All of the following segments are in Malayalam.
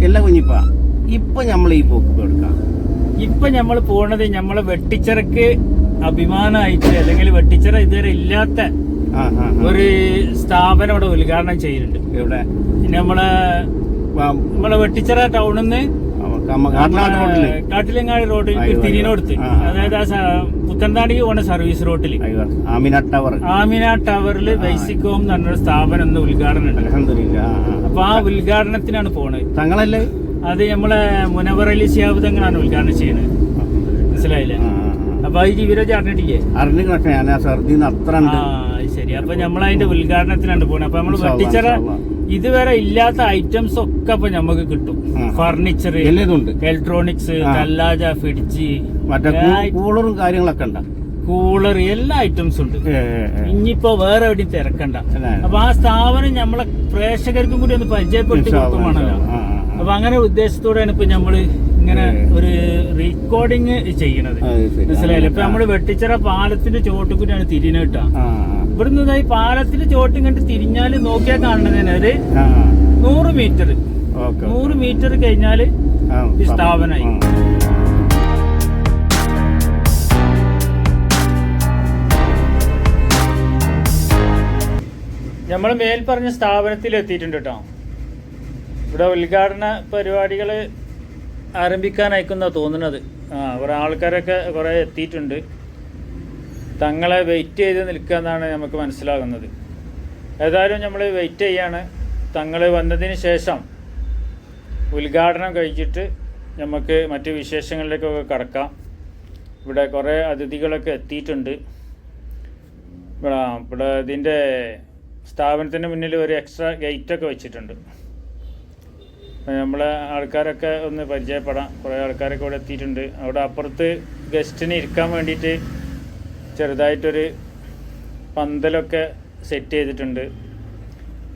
എല്ലാ കുഞ്ഞിപ്പ ഇപ്പൊ നമ്മൾ ഈ പോക്ക് എടുക്കാം. ഇപ്പൊ നമ്മൾ പോണത് നമ്മളെ വെട്ടിച്ചിറക്ക് അഭിമാനമായിട്ട് അല്ലെങ്കിൽ വെട്ടിച്ചിറ ഇതുവരെ ഇല്ലാത്ത ഒരു സ്ഥാപനം ഇവിടെ ഉദ്ഘാടനം ചെയ്യുന്നുണ്ട്. ഇവിടെ നമ്മളെ വെട്ടിച്ചിറ ടൗണിൽ നിന്ന് കാട്ടിലങ്ങാടി റോഡിൽ തിരിനോടുത്ത്, അതായത് പുത്തൻതാണിക്ക് പോണ സർവീസ് റോഡിൽ ആമിന ടവറിൽ ബേസിക് ഹോം എന്ന് പറഞ്ഞൊരു സ്ഥാപനം ഇന്ന് ഉദ്ഘാടനം ഉണ്ട്. അപ്പൊ ആ ഉദ്ഘാടനത്തിനാണ് പോണത്. തങ്ങളല്ലേ അത് നമ്മളെ മുനവർ അലി ശിഹാബ് തങ്ങളാണ് ഉദ്ഘാടനം ചെയ്യുന്നത്. മനസ്സിലായില്ലേ? അപ്പൊ ഈ വിവരം അറിഞ്ഞിട്ടില്ലേ? ശരി. അപ്പൊ നമ്മളതിന്റെ ഉദ്ഘാടനത്തിനാണ് പോണത്. അപ്പൊ നമ്മള് വെട്ടിച്ചിറ ഇതുവരെ ഇല്ലാത്ത ഐറ്റംസ് ഒക്കെ ഇപ്പൊ നമുക്ക് കിട്ടും. ഫർണിച്ചർ, ഇലക്ട്രോണിക്സ്, തല്ലാജ, ഫ്രിഡ്ജ്, കൂളറും കാര്യങ്ങളൊക്കെ ഉണ്ട്. കൂളർ, എല്ലാ ഐറ്റംസും ഉണ്ട്. ഇനിയിപ്പോ വേറെ എവിടെയും തിരക്കണ്ട. അപ്പൊ ആ സ്ഥാപനം നമ്മളെ പ്രേക്ഷകർക്കും കൂടി ഒന്ന് പരിചയപ്പെടുത്തി കൊടുക്കുവാണല്ലോ. അപ്പൊ അങ്ങനെ ഉദ്ദേശത്തോടെയാണ് ഇപ്പൊ നമ്മള് ഇങ്ങനെ ഒരു റെക്കോർഡിങ് ചെയ്യണത്. മനസ്സിലായില്ലേ? ഇപ്പൊ നമ്മള് വെട്ടിച്ചിറ പാലത്തിന്റെ ചോട്ടിൽ കൂടിയാണ് തിരിഞ്ഞിട്ടാ. ഇവിടുന്ന് ഈ പാലത്തിന്റെ ചോട്ടും കണ്ട് തിരിഞ്ഞാല് നോക്കിയാൽ കാണുന്നതിന് ഒരു 100 മീറ്റർ കഴിഞ്ഞാല് ഈ സ്ഥാപനമായി. നമ്മൾ മേൽ പറഞ്ഞ സ്ഥാപനത്തിൽ എത്തിയിട്ടുണ്ട് കേട്ടോ. ഇവിടെ ഉദ്ഘാടന പരിപാടികൾ ആരംഭിക്കാനായിക്കുന്ന തോന്നുന്നത്. ഇവിടെ ആൾക്കാരൊക്കെ കുറേ എത്തിയിട്ടുണ്ട്. തങ്ങളെ വെയിറ്റ് ചെയ്ത് നിൽക്കുക എന്നാണ് നമുക്ക് മനസ്സിലാകുന്നത്. ഏതായാലും നമ്മൾ വെയിറ്റ് ചെയ്യാണ്. തങ്ങൾ വന്നതിന് ശേഷം ഉദ്ഘാടനം കഴിച്ചിട്ട് നമുക്ക് മറ്റ് വിശേഷങ്ങളിലേക്കൊക്കെ കടക്കാം. ഇവിടെ കുറേ അതിഥികളൊക്കെ എത്തിയിട്ടുണ്ട്. ഇവിടെ ഇതിൻ്റെ സ്ഥാപനത്തിന് മുന്നിൽ ഒരു എക്സ്ട്രാ ഗേറ്റൊക്കെ വെച്ചിട്ടുണ്ട്. നമ്മളെ ആൾക്കാരൊക്കെ ഒന്ന് പരിചയപ്പെടാം. കുറേ ആൾക്കാരൊക്കെ ഇവിടെ എത്തിയിട്ടുണ്ട്. അവിടെ അപ്പുറത്ത് ഗസ്റ്റിന് ഇരിക്കാൻ വേണ്ടിയിട്ട് ചെറുതായിട്ടൊരു പന്തലൊക്കെ സെറ്റ് ചെയ്തിട്ടുണ്ട്.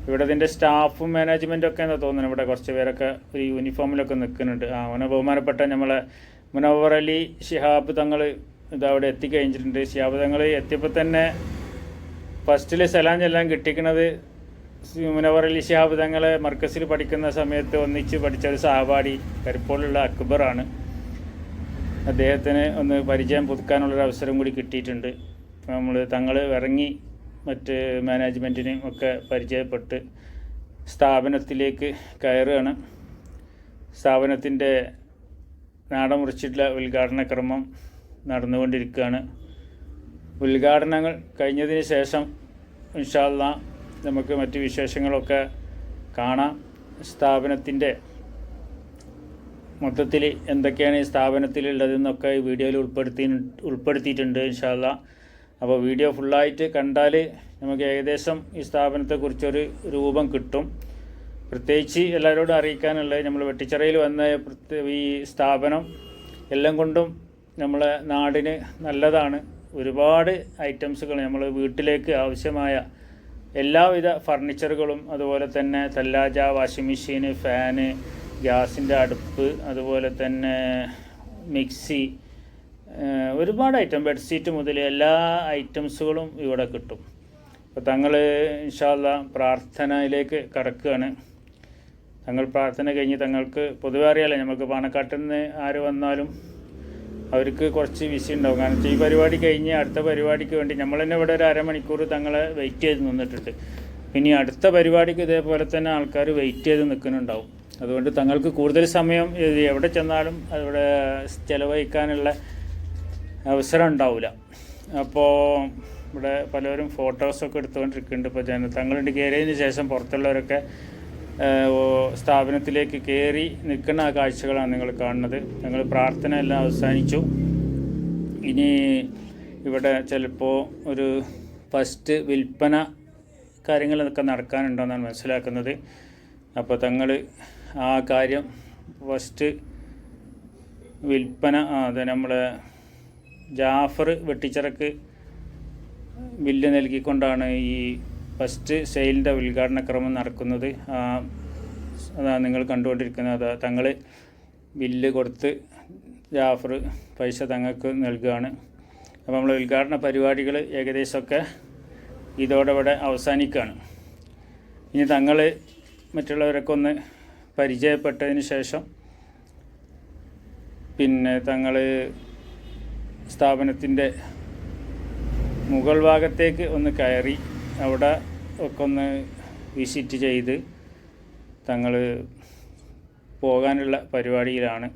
ഇവിടെ ഇതിൻ്റെ സ്റ്റാഫും മാനേജ്മെൻറ്റും ഒക്കെ എന്താ തോന്നുന്നു. ഇവിടെ കുറച്ച് പേരൊക്കെ ഒരു യൂണിഫോമിലൊക്കെ നിൽക്കുന്നുണ്ട്. ബഹുമാനപ്പെട്ട നമ്മളെ മുനവർ അലി ശിഹാബ് തങ്ങൾ ഇതവിടെ എത്തിക്കഴിഞ്ഞിട്ടുണ്ട്. ശിഹാബ് തങ്ങൾ എത്തിയപ്പോൾ തന്നെ ഫസ്റ്റിൽ സലാം ചെല്ലാൻ കിട്ടിക്കുന്നത് മുനവർ അലി ശിഹാബ് തങ്ങളെ മർക്കസിൽ പഠിക്കുന്ന സമയത്ത് ഒന്നിച്ച് പഠിച്ച ഒരു സഹപാഠി കരിപ്പോളുള്ള അക്ബറാണ്. അദ്ദേഹത്തിന് ഒന്ന് പരിചയം പുതുക്കാനുള്ളൊരു അവസരം കൂടി കിട്ടിയിട്ടുണ്ട്. തങ്ങൾ ഇറങ്ങി മറ്റ് മാനേജ്മെൻറ്റിനെയും ഒക്കെ പരിചയപ്പെട്ട് സ്ഥാപനത്തിലേക്ക് കയറുകയാണ്. സ്ഥാപനത്തിൻ്റെ നാടൻ മുറിച്ചിട്ടുള്ള ഉദ്ഘാടന ക്രമം നടന്നുകൊണ്ടിരിക്കുകയാണ്. ഉദ്ഘാടനങ്ങൾ കഴിഞ്ഞതിന് ശേഷം ഇൻഷാ അല്ലാഹ് നമുക്ക് മറ്റ് വിശേഷങ്ങളൊക്കെ കാണാം. സ്ഥാപനത്തിൻ്റെ മൊത്തത്തിൽ എന്തൊക്കെയാണ് ഈ സ്ഥാപനത്തിലുള്ളതെന്നൊക്കെ ഈ വീഡിയോയിൽ ഉൾപ്പെടുത്തിയിട്ടുണ്ട് ഇൻഷാ അല്ലാഹ്. അപ്പോൾ വീഡിയോ ഫുള്ളായിട്ട് കണ്ടാൽ നമുക്ക് ഏകദേശം ഈ സ്ഥാപനത്തെക്കുറിച്ചൊരു രൂപം കിട്ടും. പ്രത്യേകിച്ച് എല്ലാവരോടും അറിയിക്കാനുള്ളത്, നമ്മൾ വെട്ടിച്ചിറയിൽ വന്ന ഈ സ്ഥാപനം എല്ലാം കൊണ്ടും നമ്മളെ നാടിന് നല്ലതാണ്. ഒരുപാട് ഐറ്റംസുകൾ നമ്മൾ വീട്ടിലേക്ക് ആവശ്യമായ എല്ലാവിധ ഫർണിച്ചറുകളും, അതുപോലെ തന്നെ തല്ലാജ, വാഷിംഗ് മെഷീന്, ഫാന്, ഗ്യാസിൻ്റെ അടുപ്പ്, അതുപോലെ തന്നെ മിക്സി, ഒരുപാട് ഐറ്റം, ബെഡ്ഷീറ്റ് മുതൽ എല്ലാ ഐറ്റംസുകളും ഇവിടെ കിട്ടും. അപ്പോൾ തങ്ങൾ ഇൻഷാ അല്ലാഹ് പ്രാർത്ഥനയിലേക്ക് കടക്കുകയാണ്. തങ്ങൾ പ്രാർത്ഥന കഴിഞ്ഞ് തങ്ങൾക്ക് പൊതുവെ അറിയാലോ, നമുക്ക് പാണക്കാട്ടിൽ നിന്ന് ആര് വന്നാലും അവർക്ക് കുറച്ച് വിസി ഉണ്ടാവും. കാരണം ഈ പരിപാടി കഴിഞ്ഞ് അടുത്ത പരിപാടിക്ക് വേണ്ടി നമ്മൾ തന്നെ ഇവിടെ ഒരു അരമണിക്കൂർ തങ്ങളെ വെയിറ്റ് ചെയ്ത് നിന്നിട്ടുണ്ട്. ഇനി അടുത്ത പരിപാടിക്ക് ഇതേപോലെ തന്നെ ആൾക്കാർ വെയിറ്റ് ചെയ്ത് നിൽക്കുന്നുണ്ടാവും. അതുകൊണ്ട് തങ്ങൾക്ക് കൂടുതൽ സമയം എവിടെ ചെന്നാലും അവിടെ ചിലവഴിക്കാനുള്ള അവസരം ഉണ്ടാവില്ല. അപ്പോൾ ഇവിടെ പലരും ഫോട്ടോസൊക്കെ എടുത്തുകൊണ്ടിരിക്കുന്നുണ്ട്. ഇപ്പോൾ തങ്ങളുടെ കയറിയതിന് ശേഷം പുറത്തുള്ളവരൊക്കെ സ്ഥാപനത്തിലേക്ക് കയറി നിൽക്കുന്ന ആ കാഴ്ചകളാണ് നിങ്ങൾ കാണുന്നത്. ഞങ്ങൾ പ്രാർത്ഥന എല്ലാം അവസാനിച്ചു. ഇനി ഇവിടെ ചിലപ്പോൾ ഒരു ഫസ്റ്റ് വിൽപ്പന കാര്യങ്ങളൊക്കെ നടക്കാനുണ്ടെന്നാണ് മനസ്സിലാക്കുന്നത്. അപ്പോൾ തങ്ങൾ ആ കാര്യം ഫസ്റ്റ് വിൽപ്പന അത് നമ്മളെ ജാഫർ വെട്ടിച്ചിറക്ക് ബില്ല് നൽകിക്കൊണ്ടാണ് ഈ ഫസ്റ്റ് സെയിലിൻ്റെ ഉദ്ഘാടന ക്രമം നടക്കുന്നത്. അതാണ് നിങ്ങൾ കണ്ടുകൊണ്ടിരിക്കുന്നത്. തങ്ങൾ ബില്ല് കൊടുത്ത് ജാഫർ പൈസ തങ്ങൾക്ക് നൽകുകയാണ്. അപ്പോൾ നമ്മൾ ഉദ്ഘാടന പരിപാടികൾ ഏകദേശമൊക്കെ ഇതോടെ ഇവിടെ അവസാനിക്കുകയാണ്. ഇനി തങ്ങൾ മറ്റുള്ളവരൊക്കെ ഒന്ന് പരിചയപ്പെട്ടതിന് ശേഷം പിന്നെ തങ്ങൾ സ്ഥാപനത്തിൻ്റെ മുകൾ ഭാഗത്തേക്ക് ഒന്ന് കയറി അവിടെ ഒക്കെ ഒന്ന് വിസിറ്റ് ചെയ്ത് തങ്ങൾ പോകാനുള്ള പരിപാടിയിലാണ്.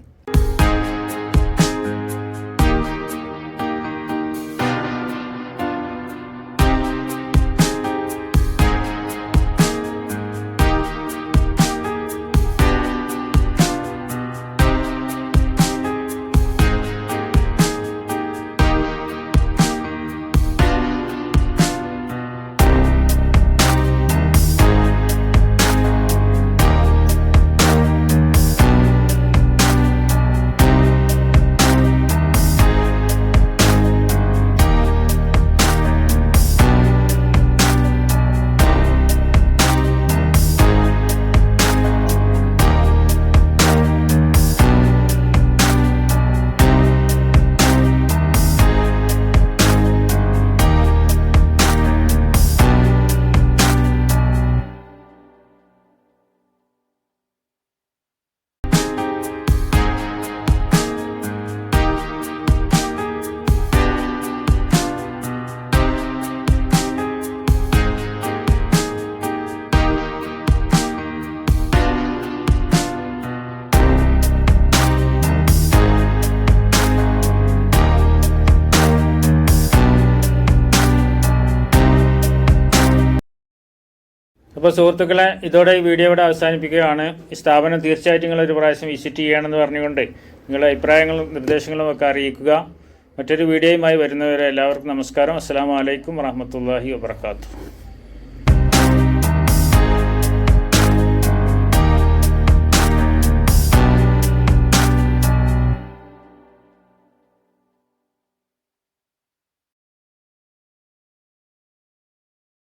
അപ്പോൾ സുഹൃത്തുക്കളെ, ഇതോടെ ഈ വീഡിയോ ഇവിടെ അവസാനിപ്പിക്കുകയാണ്. ഈ സ്ഥാപനം തീർച്ചയായിട്ടും നിങ്ങളൊരു പ്രാവശ്യം വിസിറ്റ് ചെയ്യണമെന്ന് പറഞ്ഞുകൊണ്ട് നിങ്ങളുടെ അഭിപ്രായങ്ങളും നിർദ്ദേശങ്ങളും ഒക്കെ അറിയിക്കുക. മറ്റൊരു വീഡിയോയുമായി വരുന്നവരെ എല്ലാവർക്കും നമസ്കാരം. അസ്സലാമു അലൈക്കും വറഹ്മത്തുള്ളാഹി വബറകാതുഹു.